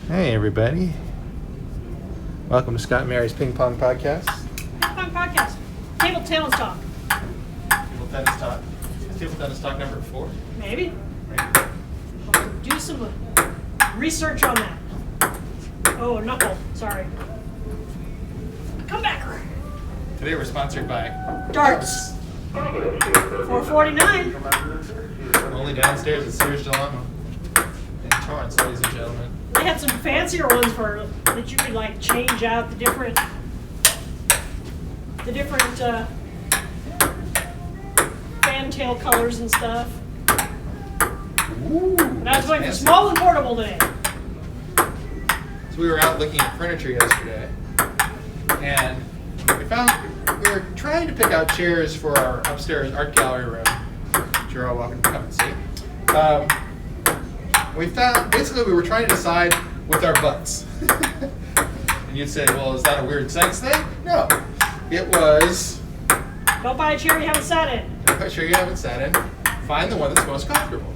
Hey everybody. Welcome to Scott and Mary's Ping Pong Podcast. Ping Pong Podcast. Table tennis talk. Table tennis talk. Table tennis talk number 4. Maybe. Right. We'll do some research on that. Oh, knuckle. Sorry. Come back. Today we're sponsored by Darts. $4.49. Only downstairs at Sears in Torrance, ladies and gentlemen. They had some fancier ones for that you could like change out the different fantail colors and stuff. Ooh, But I was going for fancy. small and portable today. So we were out looking at furniture yesterday, and we were trying to pick out chairs for our upstairs art gallery room, which you're all welcome to come and see. We found, basically we were trying to decide with our butts. And you'd say, well, is that a weird sex thing? No. It was, Don't buy a chair you haven't sat in. I'm sure you haven't sat in, find the one that's most comfortable.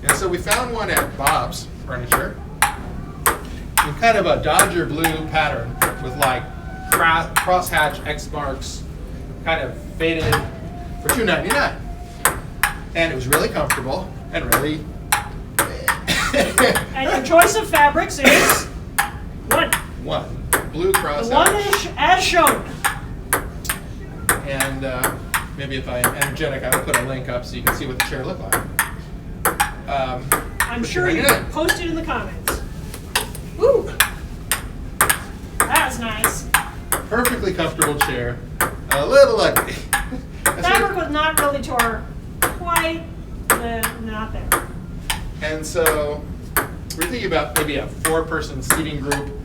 And so we found one at Bob's Furniture, with kind of a Dodger blue pattern with like crosshatch X marks, kind of faded, for $2.99. And it was really comfortable and really. And your choice of fabrics is One blue the crosshatch. one as shown. And maybe if I am energetic, I will put a link up so you can see what the chair looked like. I'm but sure you $2.99. can post it in the comments. Woo! That's nice. Perfectly comfortable chair, a little ugly. Fabric was not really tore quite not there. And so we're thinking about maybe a 4-person seating group in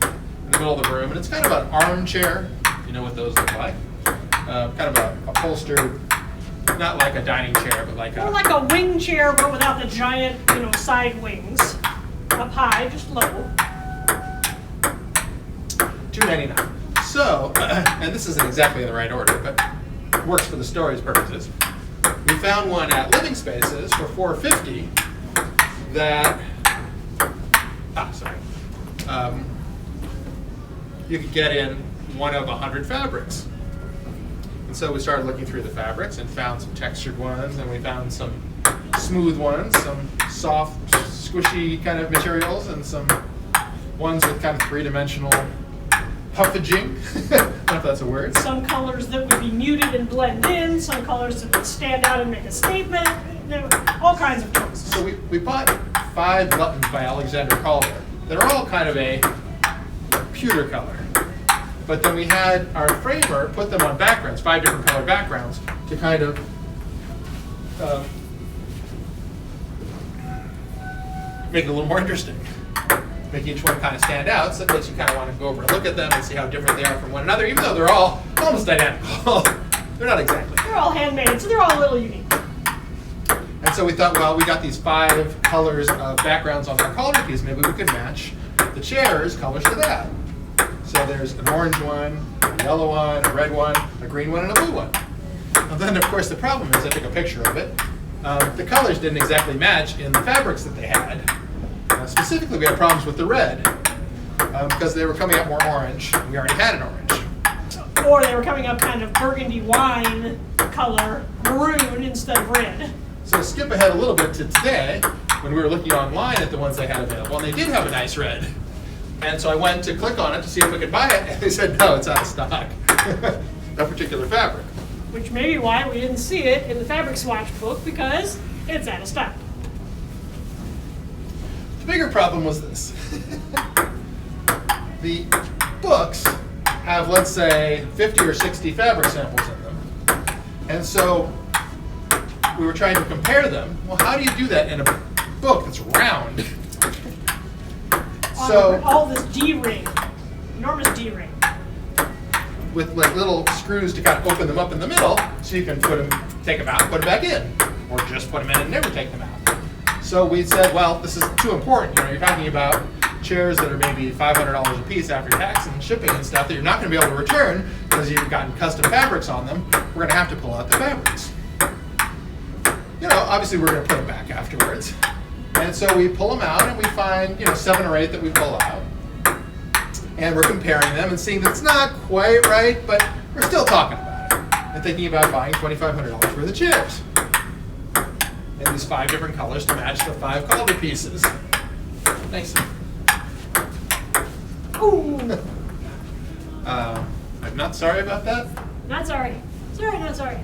the middle of the room, and it's kind of an armchair. You know what those look like? Kind of a upholstered, not like a dining chair, but like More like a wing chair, but without the giant, side wings. Up high, just low. $2.99. So, and this isn't exactly in the right order, but works for the story's purposes. We found one at Living Spaces for $4.50 that, you could get in one of 100 fabrics. And so we started looking through the fabrics and found some textured ones, and we found some smooth ones, some soft, squishy kind of materials, and some ones with kind of 3-dimensional puffaging. I don't know if that's a word. Some colors that would be muted and blend in, some colors that would stand out and make a statement. All kinds of choices. So we bought 5 buttons by Alexander Calder. They're all kind of a pewter color. But then we had our framer put them on backgrounds, 5 different colored backgrounds, to kind of make it a little more interesting. Make each one kind of stand out, so it makes you kind of want to go over and look at them and see how different they are from one another, even though they're all almost identical. They're not exactly. They're all handmade, so they're all a little unique. And so we thought, well, we got these 5 colors of backgrounds on our Calder piece, maybe we could match the chair's colors to that. So there's an orange one, a yellow one, a red one, a green one, and a blue one. And then, of course, the problem is I took a picture of it. The colors didn't exactly match in the fabrics that they had. Specifically, we had problems with the red because they were coming out more orange. We already had an orange. Or they were coming up kind of burgundy wine color, maroon instead of red. So skip ahead a little bit to today when we were looking online at the ones they had available, and they did have a nice red. And so I went to click on it to see if we could buy it, and they said, no, it's out of stock, that particular fabric. Which may be why we didn't see it in the fabric swatch book, because it's out of stock. The bigger problem was this. The books have, let's say, 50 or 60 fabric samples in them. And so we were trying to compare them. Well, how do you do that in a book that's round? So all this D-ring, enormous D-ring. with like little screws to kind of open them up in the middle, so you can take them out, put them back in, or just put them in and never take them out. So we said, well, this is too important. You're talking about chairs that are maybe $500 a piece after tax and shipping and stuff that you're not going to be able to return because you've gotten custom fabrics on them. We're going to have to pull out the fabrics. Obviously we're going to put them back afterwards. And so we pull them out and we find 7 or 8 that we pull out. And we're comparing them and seeing that it's not quite right, but we're still talking about it. And thinking about buying $2,500 worth of chairs. In these 5 different colors to match the 5 collar pieces. Nice. Ooh. I'm not sorry about that. Not sorry. Sorry, not sorry.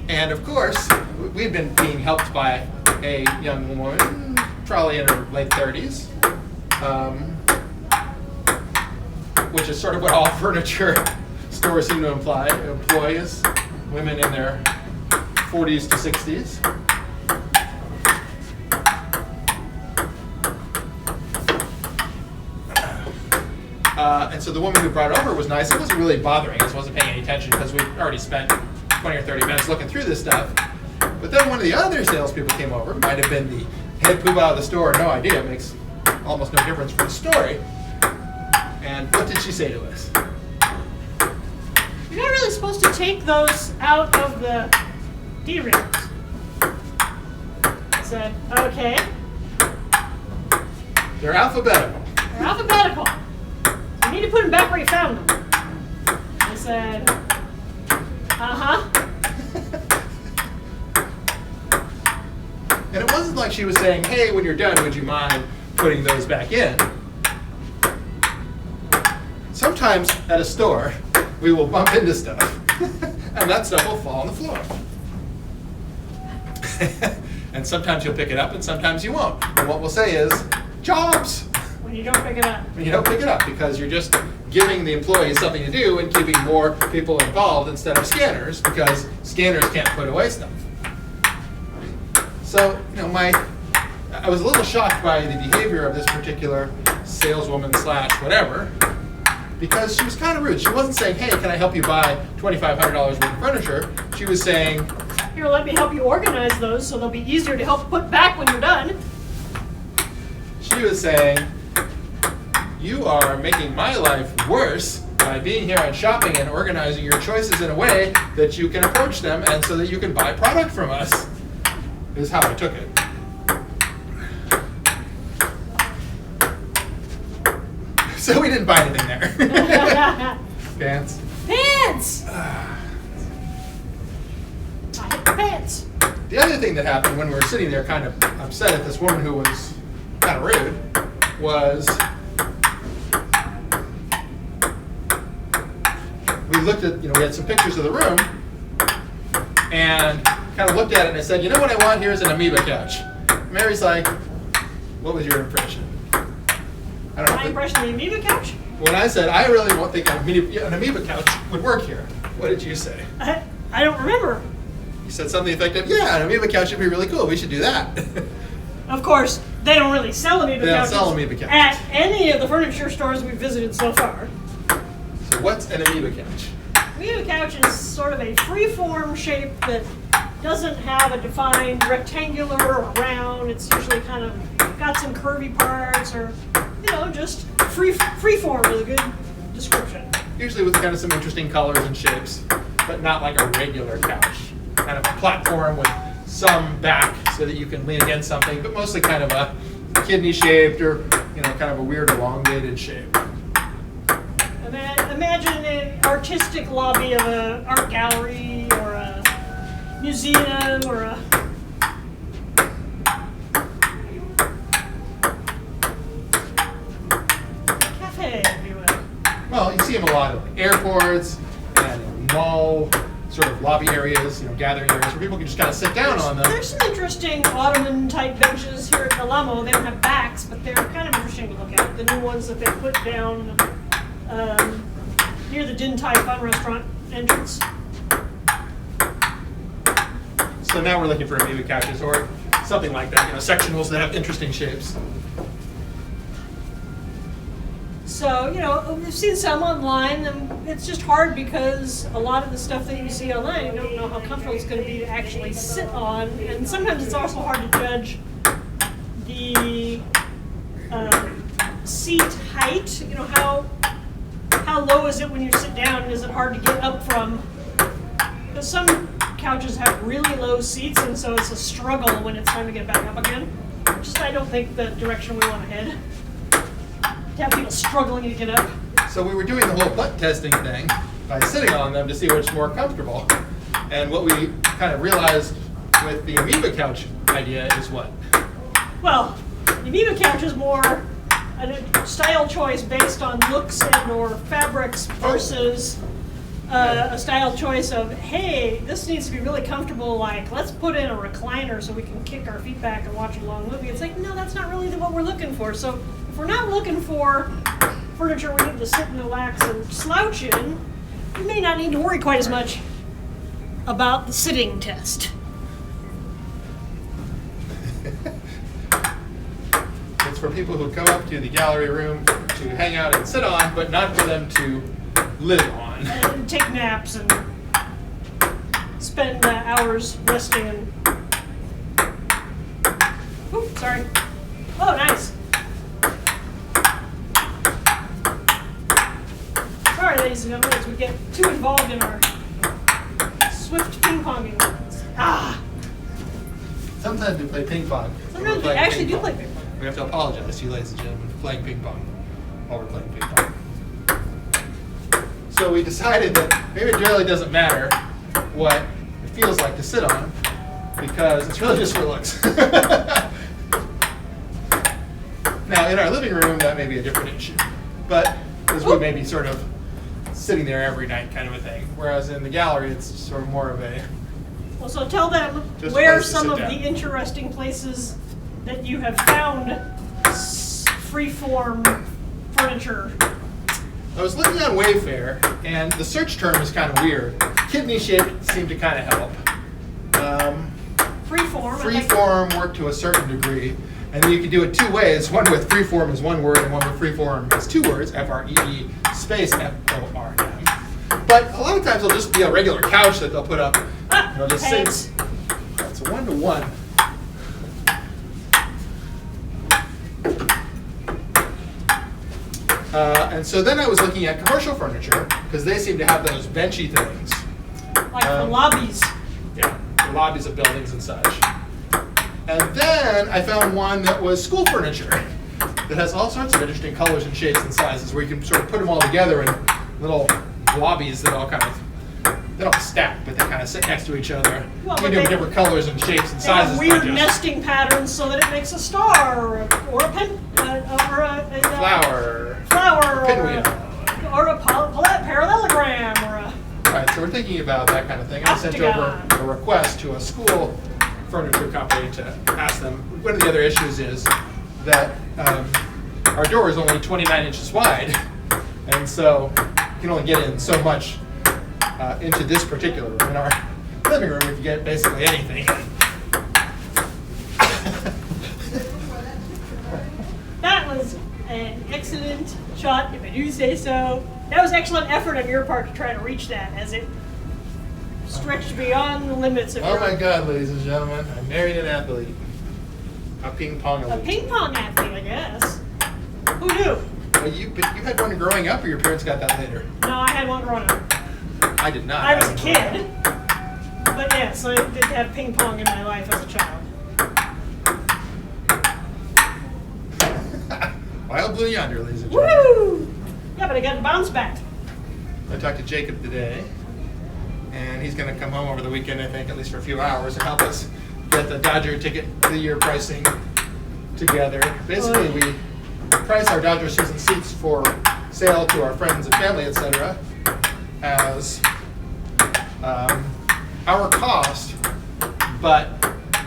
And of course, we've been being helped by a young woman, probably in her late 30s, which is sort of what all furniture stores seem to employ is women in their 40s to 60s. And so the woman who brought it over was nice. It wasn't really bothering us. Wasn't paying any attention because we'd already spent 20 or 30 minutes looking through this stuff. But then one of the other salespeople came over. Might have been the head poobah of the store. No idea. It makes almost no difference for the story. And what did she say to us? You're not really supposed to take those out of the D-rings. I said, okay. They're alphabetical. They're alphabetical. You need to put them back where you found them. I said, uh-huh. And it wasn't like she was saying, hey, when you're done, would you mind putting those back in? Sometimes at a store, we will bump into stuff, and that stuff will fall on the floor. And sometimes you'll pick it up, and sometimes you won't. And what we'll say is, jobs! When you don't pick it up. When you don't pick it up, because you're just giving the employees something to do and keeping more people involved instead of scanners, because scanners can't put away stuff. So, I was a little shocked by the behavior of this particular saleswoman / whatever, because she was kind of rude. She wasn't saying, hey, can I help you buy $2,500 worth of furniture? She was saying, here, let me help you organize those so they'll be easier to help put back when you're done. She was saying, you are making my life worse by being here and shopping and organizing your choices in a way that you can approach them and so that you can buy product from us, is how I took it. So we didn't buy anything there. Pants. Pants! I hit the pants. The other thing that happened when we were sitting there kind of upset at this woman who was kind of rude was we looked at, we had some pictures of the room and kind of looked at it and I said, what I want here is an amoeba couch. Mary's like, what was your impression? I don't know. My impression of the amoeba couch? When I said, I really don't think an amoeba couch would work here, what did you say? I don't remember. You said something effective, yeah, an amoeba couch would be really cool. We should do that. Of course, they don't really sell amoeba couches. They don't sell amoeba couches. At any of the furniture stores we've visited so far. So what's an amoeba couch? Amoeba couch is sort of a free-form shape that doesn't have a defined rectangular or round. It's usually kind of got some curvy parts or, just free form is a good description. Usually with kind of some interesting colors and shapes, but not like a regular couch. Kind of a platform with some back so that you can lean against something, but mostly kind of a kidney-shaped or, kind of a weird elongated shape. Imagine an artistic lobby of an art gallery or a museum or a cafe, if you will. Well, you see them a lot at airports and in mall sort of lobby areas, gathering areas where people can just kind of sit down on them. There's some interesting Ottoman-type benches here at Alamo. They don't have backs, but they're kind of interesting to look at. The new ones that they put down near the Din Tai Fun restaurant entrance. So now we're looking for amoeba couches or something like that, sectionals that have interesting shapes. So, we've seen some online, and it's just hard because a lot of the stuff that you see online, you don't know how comfortable it's going to be to actually sit on, and sometimes it's also hard to judge the seat height. How low is it when you sit down, and is it hard to get up from? Because some couches have really low seats, and so it's a struggle when it's time to get back up again. Just I don't think the direction we want to head. To have people struggling to get up. So we were doing the whole butt testing thing by sitting on them to see which is more comfortable. And what we kind of realized with the amoeba couch idea is what? Well, the amoeba couch is more a style choice based on looks and or fabrics versus a style choice of, hey, this needs to be really comfortable, like let's put in a recliner so we can kick our feet back and watch a long movie. It's like, no, that's not really what we're looking for. So if we're not looking for furniture we need to sit and relax and slouch in, you may not need to worry quite as much about the sitting test. It's for people who come up to the gallery room to hang out and sit on, but not for them to live on. And take naps and spend hours resting and... Oops, sorry. Oh, nice. Sorry, ladies and gentlemen, as we get too involved in our swift ping-ponging. Ah! Sometimes we play ping pong. Sometimes we actually do play ping pong. We have to apologize to you, ladies and gentlemen, for playing ping pong while we're playing ping pong. So we decided that maybe it really doesn't matter what it feels like to sit on, because it's really just for looks. Now, in our living room, that may be a different issue, but because we may be sort of sitting there every night kind of a thing, whereas in the gallery, it's sort of more of a... Well, so tell them Just where place to some sit of down. the interesting places that you have found free-form furniture. I was looking on Wayfair, and the search term is kind of weird. Kidney-shaped seemed to kind of help. Free-form. I think. Freeform worked to a certain degree, and you can do it two ways. One with freeform is one word, and one with freeform is two words, F-R-E-E space F-O-R-M. But a lot of times it'll just be a regular couch that they'll put up. It'll just sit. Thanks. It's a one-to-one. And so then I was looking at commercial furniture, because they seem to have those benchy things. Like the lobbies. Yeah, the lobbies of buildings and such. And then I found one that was school furniture that has all sorts of interesting colors and shapes and sizes, where you can sort of put them all together in little lobbies that all kind of, they don't stack, but they kind of sit next to each other. Well, you but do they- different colors and shapes and They have sizes. weird not just nesting patterns so that it makes a star or a pen or a flower. flower Pinwheel. or a parallelogram or a. Right, so we're thinking about that kind of thing. I sent over Octagon. a request to a school furniture company to ask them. One of the other issues is that our door is only 29 inches wide, and so you can only get in so much into this particular room. In our living room, you can get basically anything. That was an excellent shot, if I do say so. That was excellent effort on your part to try to reach that, as it stretched beyond the limits of Oh your, my God, ladies and gentlemen, I married an athlete. A ping pong a elite. ping pong athlete, I guess. Who knew? Well, you had one growing up, or your parents got that later? No, I had one growing up. I did not. I was a have one growing kid, up. but yes, I did have ping pong in my life as a child. Wild Blue Yonder, ladies and gentlemen. Woo! Yeah, but I got to bounce back. I talked to Jacob today, and he's going to come home over the weekend, I think, at least for a few hours, and help us get the Dodger ticket of the year pricing together. Basically, we price our Dodger season seats for sale to our friends and family, etc., as our cost, but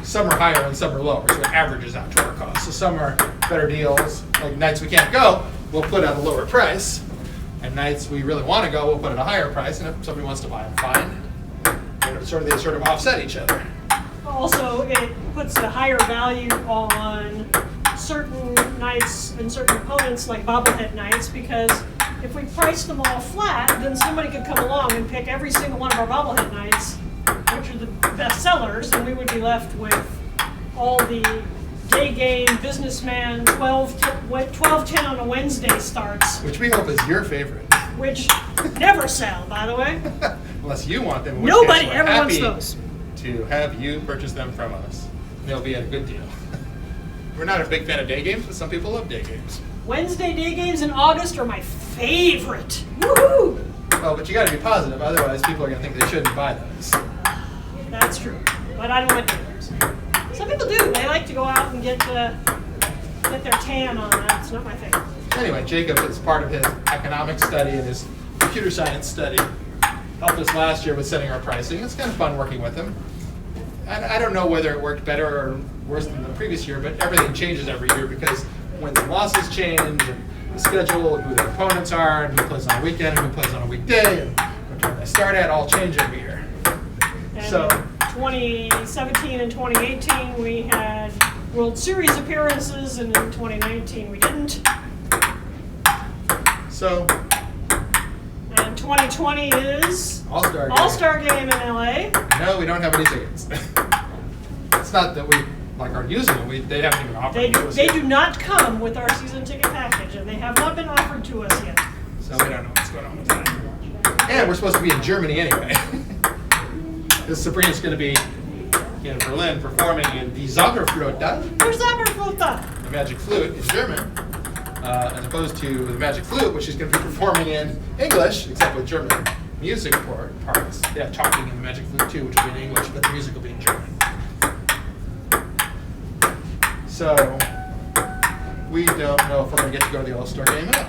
some are higher and some are lower, so it averages out to our cost. So some are better deals, like nights we can't go, we'll put at a lower price, and nights we really want to go, we'll put at a higher price, and if somebody wants to buy them, fine. And they sort of offset each other. Also, it puts a higher value on certain nights and certain components like bobblehead nights, because if we price them all flat, then somebody could come along and pick every single one of our bobblehead nights, which are the best sellers, and we would be left with all the day game businessman 12-10 on a Wednesday starts, Which we hope is your favorite. which never sell, by the way. Unless you want them. in which Nobody case we're ever wants happy those. to have you purchase them from us. They'll be at a good deal. We're not a big fan of day games, but some people love day games. Wednesday day games in August are my favorite. Woohoo! Well, but you got to be positive, otherwise people are going to think they shouldn't buy those. That's true, but I don't like day games. Some people do. They like to go out and get their tan on. It's not my thing. Anyway, Jacob, as part of his economics study and his computer science study, helped us last year with setting our pricing. It's kind of fun working with him. I don't know whether it worked better or worse than the previous year, but everything changes every year because wins and losses change, and the schedule, and who their opponents are, and who plays on a weekend, and who plays on a weekday, and what time they start at, all change every year. And So, 2017 and 2018 we had World Series appearances, and in 2019 we didn't. so And 2020 is All-Star game. All-Star Game in LA. No, we don't have any tickets. It's not that we aren't using them. They haven't even offered They them to us they yet. do not come with our season ticket package, and they have not been offered to us yet. So we don't know what's going on with that. And we're supposed to be in Germany anyway. Because Sabrina's going to be in Berlin performing in the Zauberflöte, Where's Zauberflöte? the magic flute in German, as opposed to the magic flute, which she's going to be performing in English, except with German music parts. They have talking in the magic flute too, which will be in English, but the music will be in German. So we don't know if we're going to get to go to the All-Star game at all.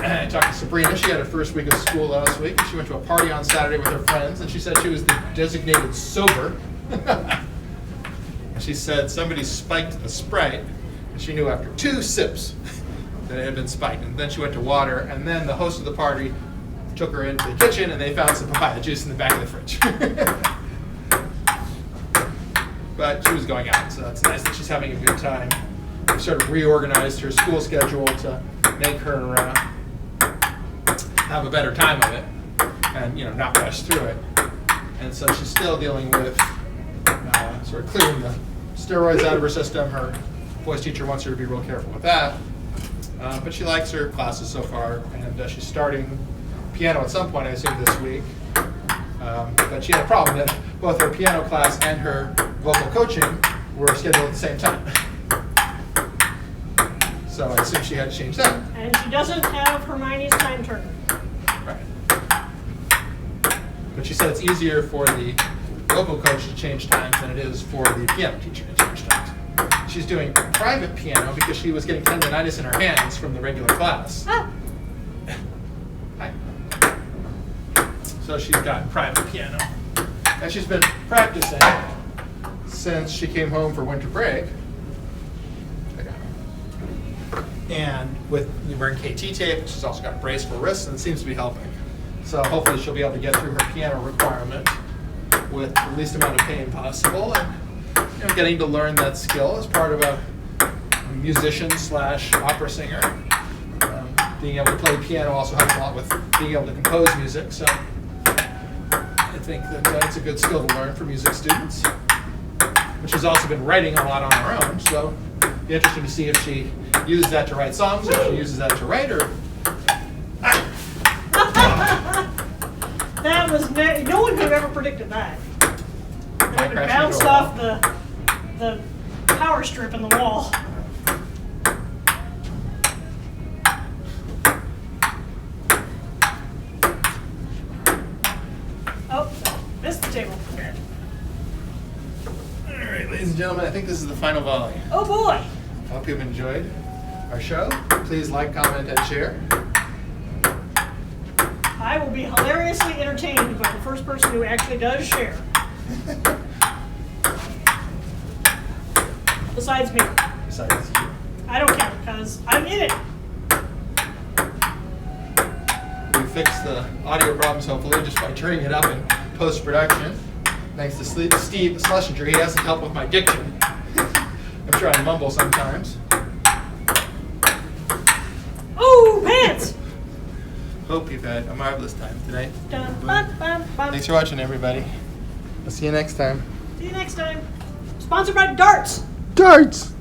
I talked to Sabrina. She had her first week of school last week. She went to a party on Saturday with her friends, and she said she was the designated sober. And she said somebody spiked a Sprite, and she knew after 2 sips that it had been spiked. And then she went to water, and then the host of the party took her into the kitchen, and they found some papaya juice in the back of the fridge. But she was going out, so it's nice that she's having a good time. We sort of reorganized her school schedule to make her have a better time of it, and not rush through it. And so she's still dealing with sort of clearing the steroids out of her system. Her voice teacher wants her to be real careful with that. But she likes her classes so far, and she's starting piano at some point, I assume, this week. But she had a problem that both her piano class and her vocal coaching were scheduled at the same time. So I assume she had to change that. And she doesn't have Hermione's time turner. Right. But she said it's easier for the vocal coach to change times than it is for the piano teacher to change times. She's doing private piano because she was getting tendonitis in her hands from the regular class. Ah, Hi. So she's got private piano. And she's been practicing since she came home for winter break. And with wearing KT tape, she's also got a brace for wrists, and it seems to be helping. So hopefully she'll be able to get through her piano requirement with the least amount of pain possible. And getting to learn that skill as part of a musician/opera singer. Being able to play piano also helps a lot with being able to compose music. So I think that it's a good skill to learn for music students. But she's also been writing a lot on her own, so it'll be interesting to see if she uses that to write songs, or if she uses that to write, or... that was no one could have ever predicted that. It would bounced off the power strip in the wall. Oh, missed the table. All right, ladies and gentlemen, I think this is the final volley. Oh boy! I hope you've enjoyed our show. Please like, comment, and share. I will be hilariously entertained by the first person who actually does share. Besides me. Besides you. I don't care because I'm in it. We fixed the audio problems, hopefully, just by turning it up in post-production. Thanks to Steve Schlesinger. He has to help with my diction. I'm sure I mumble sometimes. Oh, pants! Hope you've had a marvelous time tonight. Dun, bum, bum, bum. Thanks for watching, everybody. I'll see you next time. See you next time. Sponsored by Darts. Darts!